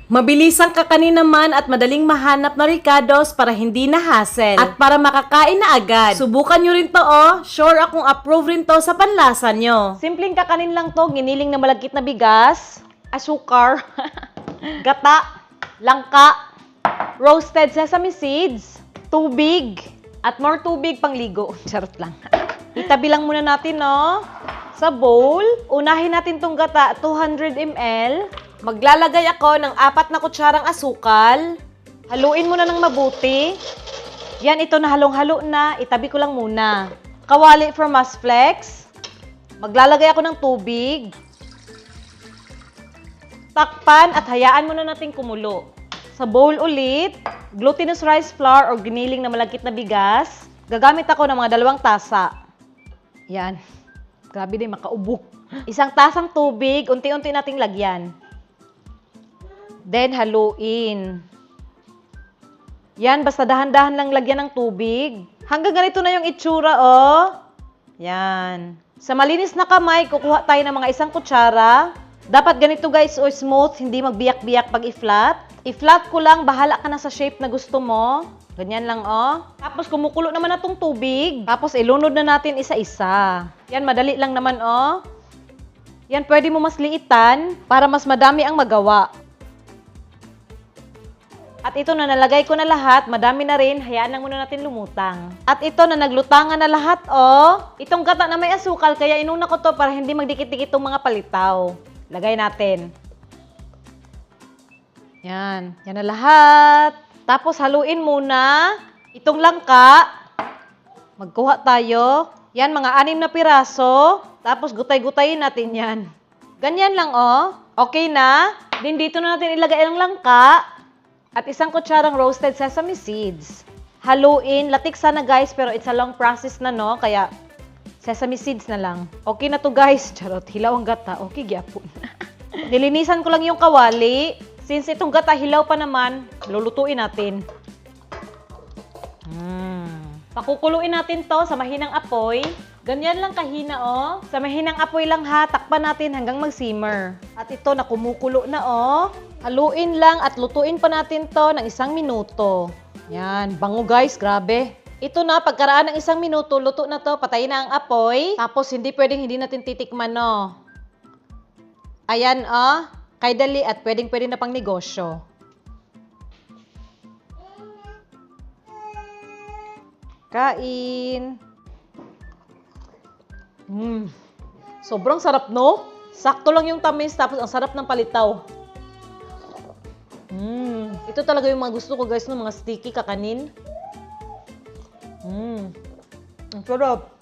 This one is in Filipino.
Mabilisang kakanin naman at madaling mahanap na ricados para hindi na hassle at para makakain na agad. Subukan nyo rin to sure akong approve rin to sa panlasa nyo. Simpleng kakanin lang to, giniling na malagkit na bigas, asukar, gata, langka, roasted sesame seeds, tubig, at more tubig pang ligo. Charot lang. Itabi lang muna natin, sa bowl. Unahin natin tong gata, 200 ml. Maglalagay ako ng 4 na kutsarang asukal. Haluin muna ng mabuti. Yan, ito na halong-halo na. Itabi ko lang muna. Kawali for Masflex. Maglalagay ako ng tubig. Takpan at hayaan muna natin kumulo. Sa bowl ulit, glutinous rice flour o giniling na malagkit na bigas. Gagamit ako ng mga 2 tasa. Yan. Grabe din, makaubo. 1 tasang tubig, unti-unti nating lagyan. Then, haluin. Yan, basta dahan-dahan lang lagyan ng tubig. Hanggang ganito na yung itsura, Yan. Sa malinis na kamay, kukuha tayo ng mga 1 kutsara. Dapat ganito guys, smooth, hindi magbiyak-biyak pag i-flat. I-flat ko lang, bahala ka na sa shape na gusto mo. Ganyan lang, Tapos, kumukulo naman na tong tubig. Tapos, ilunod na natin isa-isa. Yan, madali lang naman, Yan, pwede mo mas liitan para mas madami ang magawa. At ito na, nalagay ko na lahat. Madami na rin. Hayaan lang muna natin lumutang. At ito na, naglutangan na lahat, Itong gata na may asukal, kaya inuna ko to para hindi magdikit-dikit itong mga palitaw. Lagay natin. Yan. Yan na lahat. Tapos, haluin muna. Itong langka. Magkuha tayo. Yan, mga 6 na piraso. Tapos, gutay-gutayin natin yan. Ganyan lang, Okay na. Din dito na natin ilagay ang langka. At 1 kutsarang roasted sesame seeds. Haluin. Latik sana, guys, pero it's a long process na, Kaya, sesame seeds na lang. Okay na to, guys. Charot. Hilaw ang gata. Okay, gyapon. Nilinisan ko lang yung kawali. Since itong gata hilaw pa naman, lulutuin natin. Pakukuluin natin to sa mahinang apoy. Ganyan lang kahina, Sa mahinang apoy lang ha, takpan natin hanggang mag-simmer. At ito na kumukulo na, Haluin lang at lutuin pa natin to ng 1 minuto. Yan, bango guys, grabe. Ito na, pagkaraan ng 1 minuto, luto na to, patayin na ang apoy. Tapos hindi pwedeng hindi natin titikman, Ayan, kay dali at pwedeng-pwede na pang negosyo. Kain. Sobrang sarap, no? Sakto lang yung tamis, tapos ang sarap ng palitaw. Ito talaga yung mga gusto ko, guys, no? Mga sticky kakanin. Ang sarap.